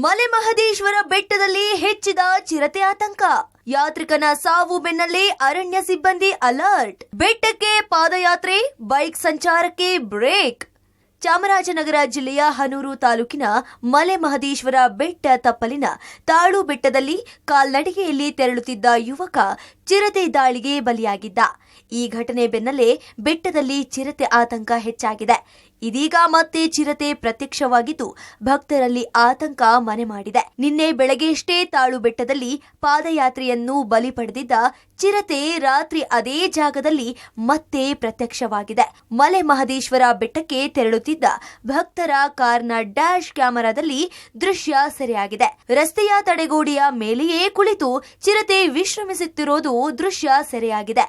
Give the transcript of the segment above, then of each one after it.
ಮಲೆಮಹದೇಶ್ವರ ಬೆಟ್ಟದಲ್ಲಿ ಹೆಚ್ಚಿದ ಚಿರತೆ ಆತಂಕ. ಯಾತ್ರಿಕನ ಸಾವು ಬೆನ್ನಲ್ಲೇ ಅರಣ್ಯ ಸಿಬ್ಬಂದಿ ಅಲರ್ಟ್. ಬೆಟ್ಟಕ್ಕೆ ಪಾದಯಾತ್ರೆ, ಬೈಕ್ ಸಂಚಾರಕ್ಕೆ ಬ್ರೇಕ್. ಚಾಮರಾಜನಗರ ಜಿಲ್ಲೆಯ ಹನೂರು ತಾಲೂಕಿನ ಮಲೆಮಹದೇಶ್ವರ ಬೆಟ್ಟ ತಪ್ಪಲಿನ ತಾಳು ಬೆಟ್ಟದಲ್ಲಿ ಕಾಲ್ನಡಿಗೆಯಲ್ಲಿ ತೆರಳುತ್ತಿದ್ದ ಯುವಕ ಚಿರತೆ ದಾಳಿಗೆ ಬಲಿಯಾಗಿದ್ದ. ಈ ಘಟನೆ ಬೆನ್ನಲ್ಲೇ ಬೆಟ್ಟದಲ್ಲಿ ಚಿರತೆ ಆತಂಕ ಹೆಚ್ಚಾಗಿದೆ. ಇದೀಗ ಮತ್ತೆ ಚಿರತೆ ಪ್ರತ್ಯಕ್ಷವಾಗಿದ್ದು ಭಕ್ತರಲ್ಲಿ ಆತಂಕ ಮನೆ ಮಾಡಿದೆ. ನಿನ್ನೆ ಬೆಳಗ್ಗೆಯಷ್ಟೇ ತಾಳು ಬೆಟ್ಟದಲ್ಲಿ ಪಾದಯಾತ್ರೆಯನ್ನು ಬಲಿ ಪಡೆದಿದ್ದ ಚಿರತೆ ರಾತ್ರಿ ಅದೇ ಜಾಗದಲ್ಲಿ ಮತ್ತೆ ಪ್ರತ್ಯಕ್ಷವಾಗಿದೆ. ಮಲೆಮಹದೇಶ್ವರ ಬೆಟ್ಟಕ್ಕೆ ತೆರಳುತ್ತಿದ್ದ ಭಕ್ತರ ಕಾರ್ನ ಡ್ಯಾಶ್ ಕ್ಯಾಮೆರಾದಲ್ಲಿ ದೃಶ್ಯ ಸೆರೆಯಾಗಿದೆ. ರಸ್ತೆಯ ತಡೆಗೋಡೆಯ ಮೇಲೆಯೇ ಕುಳಿತು ಚಿರತೆ ವಿಶ್ರಮಿಸುತ್ತಿರೋದು ದೃಶ್ಯ ಸೆರೆಯಾಗಿದೆ.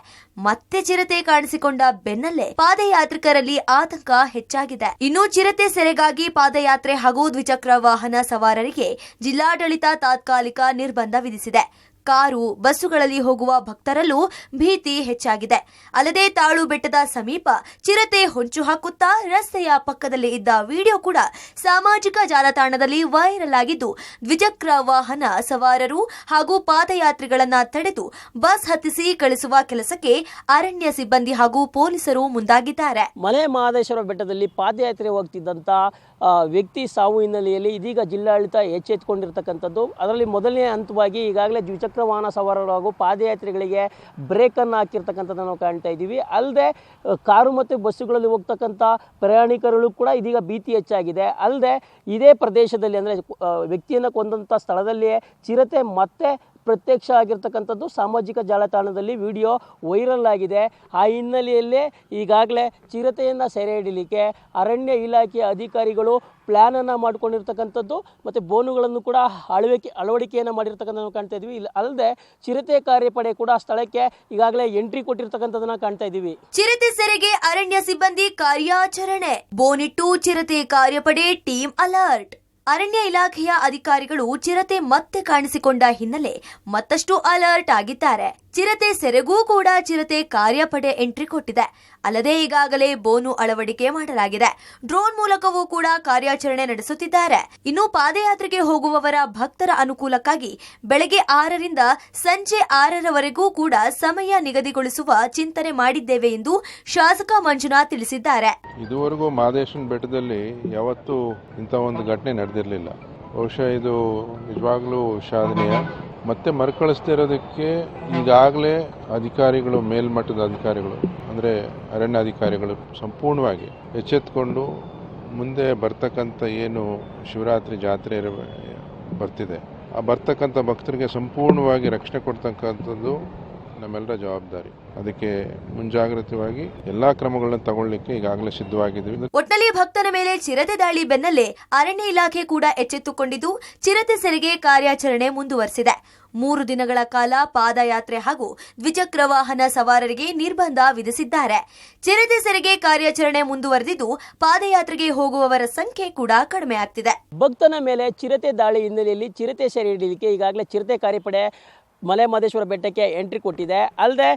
ಮತ್ತೆ ಚಿರತೆ ಕಾಣಿಸಿಕೊಂಡ ಬೆನ್ನಲ್ಲೇ ಪಾದಯಾತ್ರಿಕರಲ್ಲಿ ಆತಂಕ ಹೆಚ್ಚಾಗಿದೆ. ಇನ್ನು ಚಿರತೆ ಸೆರೆಗಾಗಿ ಪಾದಯಾತ್ರೆ ಹಾಗೂ ದ್ವಿಚಕ್ರ ವಾಹನ ಸವಾರರಿಗೆ ಜಿಲ್ಲಾಡಳಿತ ತಾತ್ಕಾಲಿಕ ನಿರ್ಬಂಧ ವಿಧಿಸಿದೆ. ಕಾರು, ಬಸ್ಸುಗಳಲ್ಲಿ ಹೋಗುವ ಭಕ್ತರಲ್ಲೂ ಭೀತಿ ಹೆಚ್ಚಾಗಿದೆ. ಅಲ್ಲದೆ ತಾಳು ಬೆಟ್ಟದ ಸಮೀಪ ಚಿರತೆ ಹೊಂಚು ಹಾಕುತ್ತಾ ರಸ್ತೆಯ ಪಕ್ಕದಲ್ಲಿ ಇದ್ದ ವಿಡಿಯೋ ಕೂಡ ಸಾಮಾಜಿಕ ಜಾಲತಾಣದಲ್ಲಿ ವೈರಲ್ ಆಗಿದ್ದು, ದ್ವಿಚಕ್ರ ವಾಹನ ಸವಾರರು ಹಾಗೂ ಪಾದಯಾತ್ರಿಗಳನ್ನ ತಡೆದು ಬಸ್ ಹತ್ತಿಸಿ ಕಳಿಸುವ ಕೆಲಸಕ್ಕೆ ಅರಣ್ಯ ಸಿಬ್ಬಂದಿ ಹಾಗೂ ಪೊಲೀಸರು ಮುಂದಾಗಿದ್ದಾರೆ. ಮಲೆಮಹದೇಶ್ವರ ಬೆಟ್ಟದಲ್ಲಿ ಪಾದಯಾತ್ರೆ ಹೋಗ್ತಿದ್ದಂತ ವ್ಯಕ್ತಿ ಸಾವು ಹಿನ್ನೆಲೆಯಲ್ಲಿ ಇದೀಗ ಜಿಲ್ಲಾಡಳಿತ ಎಚ್ಚೆತ್ತುಕೊಂಡಿರ್ತಕ್ಕಂಥದ್ದು. ಅದರಲ್ಲಿ ಮೊದಲನೇ ಹಂತವಾಗಿ ಈಗಾಗಲೇ ದ್ವಿಚಕ್ರ ವಾಹನ ಸವಾರರು ಹಾಗೂ ಪಾದಯಾತ್ರಿಗಳಿಗೆ ಬ್ರೇಕನ್ನು ಹಾಕಿರ್ತಕ್ಕಂಥದ್ದನ್ನು ನಾವು ಕಾಣ್ತಾ ಇದ್ದೀವಿ. ಅಲ್ಲದೆ ಕಾರು ಮತ್ತು ಬಸ್ಸುಗಳಲ್ಲಿ ಹೋಗ್ತಕ್ಕಂಥ ಪ್ರಯಾಣಿಕರು ಕೂಡ ಇದೀಗ ಭೀತಿ ಹೆಚ್ಚಾಗಿದೆ. ಅಲ್ಲದೆ ಇದೇ ಪ್ರದೇಶದಲ್ಲಿ ಅಂದರೆ ವ್ಯಕ್ತಿಯನ್ನು ಕೊಂದಂಥ ಸ್ಥಳದಲ್ಲಿಯೇ ಚಿರತೆ ಮತ್ತೆ ಪ್ರತ್ಯಕ್ಷ ಆಗಿರ್ತಕ್ಕಂಥದ್ದು ಸಾಮಾಜಿಕ ಜಾಲತಾಣದಲ್ಲಿ ವಿಡಿಯೋ ವೈರಲ್ ಆಗಿದೆ. ಆ ಹಿನ್ನೆಲೆಯಲ್ಲೇ ಈಗಾಗಲೇ ಚಿರತೆಯನ್ನು ಸೆರೆ ಹಿಡಿಯಲಿಕ್ಕೆ ಅರಣ್ಯ ಇಲಾಖೆಯ ಅಧಿಕಾರಿಗಳು ಪ್ಲ್ಯಾನನ್ನು ಮಾಡ್ಕೊಂಡಿರ್ತಕ್ಕಂಥದ್ದು ಮತ್ತು ಬೋನುಗಳನ್ನು ಕೂಡ ಅಳವಡಿಕೆಯನ್ನು ಮಾಡಿರ್ತಕ್ಕಂಥದ್ದು ಕಾಣ್ತಾ ಇದ್ದೀವಿ. ಅಲ್ಲದೆ ಚಿರತೆ ಕಾರ್ಯಪಡೆ ಕೂಡ ಸ್ಥಳಕ್ಕೆ ಈಗಾಗಲೇ ಎಂಟ್ರಿ ಕೊಟ್ಟಿರ್ತಕ್ಕಂಥದ್ದನ್ನ ಕಾಣ್ತಾ ಇದ್ದೀವಿ. ಚಿರತೆ ಸೆರೆಗೆ ಅರಣ್ಯ ಸಿಬ್ಬಂದಿ ಕಾರ್ಯಾಚರಣೆ, ಬೋನಿಟ್ಟು ಚಿರತೆ ಕಾರ್ಯಪಡೆ ಟೀಮ್ ಅಲರ್ಟ್. ಅರಣ್ಯ ಇಲಾಖೆಯ ಅಧಿಕಾರಿಗಳು ಚಿರತೆ ಮತ್ತೆ ಕಾಣಿಸಿಕೊಂಡ ಹಿನ್ನೆಲೆ ಮತ್ತಷ್ಟು ಅಲರ್ಟ್ ಆಗಿದ್ದಾರೆ. ಚಿರತೆ ಸೆರೆಗೂ ಕೂಡ ಚಿರತೆ ಕಾರ್ಯಪಡೆ ಎಂಟ್ರಿ ಕೊಟ್ಟಿದೆ. ಅಲ್ಲದೆ ಈಗಾಗಲೇ ಬೋನು ಅಳವಡಿಕೆ ಮಾಡಲಾಗಿದೆ. ಡ್ರೋನ್ ಮೂಲಕವೂ ಕೂಡ ಕಾರ್ಯಾಚರಣೆ ನಡೆಸುತ್ತಿದ್ದಾರೆ. ಇನ್ನು ಪಾದಯಾತ್ರೆಗೆ ಹೋಗುವವರ ಭಕ್ತರ ಅನುಕೂಲಕ್ಕಾಗಿ ಬೆಳಗ್ಗೆ 6ರಿಂದ ಸಂಜೆ 6ರವರೆಗೂ ಕೂಡ ಸಮಯ ನಿಗದಿಗೊಳಿಸುವ ಚಿಂತನೆ ಮಾಡಿದ್ದೇವೆ ಎಂದು ಶಾಸಕ ಮಂಜುನಾಥ್ ತಿಳಿಸಿದ್ದಾರೆ. ಇದುವರೆಗೂ ಮಹದೇಶ್ವರ ಬೆಟ್ಟದಲ್ಲಿ ಯಾವತ್ತೂ ಇಂಥ ಒಂದು ಘಟನೆ ನಡೆದಿರಲಿಲ್ಲ. ಬಹುಶಃ ಇದು ನಿಜವಾಗ್ಲೂ ವಿಷಾದನೀಯ. ಮತ್ತೆ ಮರುಕಳಿಸ್ತಾ ಇರೋದಕ್ಕೆ ಈಗಾಗಲೇ ಅಧಿಕಾರಿಗಳು, ಮೇಲ್ಮಟ್ಟದ ಅಧಿಕಾರಿಗಳು ಅಂದರೆ ಅರಣ್ಯ ಅಧಿಕಾರಿಗಳು ಸಂಪೂರ್ಣವಾಗಿ ಎಚ್ಚೆತ್ತುಕೊಂಡು ಮುಂದೆ ಬರ್ತಕ್ಕಂಥ ಏನು ಶಿವರಾತ್ರಿ ಜಾತ್ರೆ ಬರ್ತಿದೆ, ಆ ಬರ್ತಕ್ಕಂಥ ಭಕ್ತರಿಗೆ ಸಂಪೂರ್ಣವಾಗಿ ರಕ್ಷಣೆ ಕೊಡ್ತಕ್ಕಂಥದ್ದು ನಮ್ಮೆಲ್ಲರ ಜವಾಬ್ದಾರಿ. ಅದಕ್ಕೆ ಮುಂಜಾಗ್ರತವಾಗಿ ಎಲ್ಲಾ ಕ್ರಮಗಳನ್ನು ತಗೊಳ್ಳಿಕ್ಕೆ ಈಗಾಗಲೇ ಸಿದ್ಧವಾಗಿದ್ದೀವಿ. ಒಟ್ನಲ್ಲಿ ಭಕ್ತನ ಮೇಲೆ ಚಿರತೆ ದಾಳಿ ಬೆನ್ನಲ್ಲೇ ಅರಣ್ಯ ಇಲಾಖೆ ಕೂಡ ಎಚ್ಚೆತ್ತುಕೊಂಡಿದ್ದು ಚಿರತೆ ಸೆರೆಗೆ ಕಾರ್ಯಾಚರಣೆ ಮುಂದುವರೆಸಿದೆ. 3 ದಿನಗಳ ಕಾಲ ಪಾದಯಾತ್ರೆ ಹಾಗೂ ದ್ವಿಚಕ್ರ ವಾಹನ ಸವಾರರಿಗೆ ನಿರ್ಬಂಧ ವಿಧಿಸಿದ್ದಾರೆ. ಚಿರತೆ ಸೆರೆಗೆ ಕಾರ್ಯಾಚರಣೆ ಮುಂದುವರೆದಿದ್ದು ಪಾದಯಾತ್ರೆಗೆ ಹೋಗುವವರ ಸಂಖ್ಯೆ ಕೂಡ ಕಡಿಮೆ ಆಗ್ತಿದೆ. ಭಕ್ತನ ಮೇಲೆ ಚಿರತೆ ದಾಳಿ ಹಿನ್ನೆಲೆಯಲ್ಲಿ ಚಿರತೆ ಸೆರೆ ಹಿಡಿಯಲಿಕ್ಕೆ ಈಗಾಗಲೇ ಚಿರತೆ ಕಾರ್ಯಪಡೆ ಮಲೆಮಹದೇಶ್ವರ ಬೆಟ್ಟಕ್ಕೆ ಎಂಟ್ರಿ ಕೊಟ್ಟಿದೆ. ಅಲ್ಲದೆ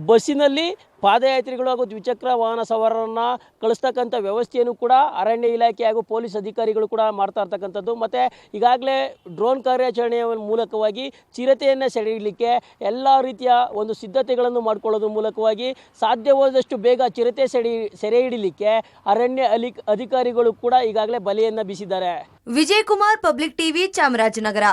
ಬಸ್ಸಿನಲ್ಲಿ ಪಾದಯಾತ್ರಿಗಳು ಹಾಗೂ ದ್ವಿಚಕ್ರ ವಾಹನ ಸವಾರರನ್ನು ಕಳಿಸ್ತಕ್ಕಂಥ ವ್ಯವಸ್ಥೆಯನ್ನು ಕೂಡ ಅರಣ್ಯ ಇಲಾಖೆ ಹಾಗೂ ಪೊಲೀಸ್ ಅಧಿಕಾರಿಗಳು ಕೂಡ ಮಾಡ್ತಾ ಇರ್ತಕ್ಕಂಥದ್ದು. ಮತ್ತು ಈಗಾಗಲೇ ಡ್ರೋನ್ ಕಾರ್ಯಾಚರಣೆಯ ಮೂಲಕವಾಗಿ ಚಿರತೆಯನ್ನು ಸೆರೆ ಹಿಡಿಯಲಿಕ್ಕೆ ಎಲ್ಲ ರೀತಿಯ ಒಂದು ಸಿದ್ಧತೆಗಳನ್ನು ಮಾಡಿಕೊಳ್ಳೋದ್ರ ಮೂಲಕವಾಗಿ ಸಾಧ್ಯವಾದಷ್ಟು ಬೇಗ ಚಿರತೆ ಸೆರೆ ಹಿಡಿಯಲಿಕ್ಕೆ ಅರಣ್ಯ ಅಧಿಕಾರಿಗಳು ಕೂಡ ಈಗಾಗಲೇ ಬಲೆಯನ್ನು ಬೀಸಿದ್ದಾರೆ. Vijay Kumar, public TV, Chamarajanagar.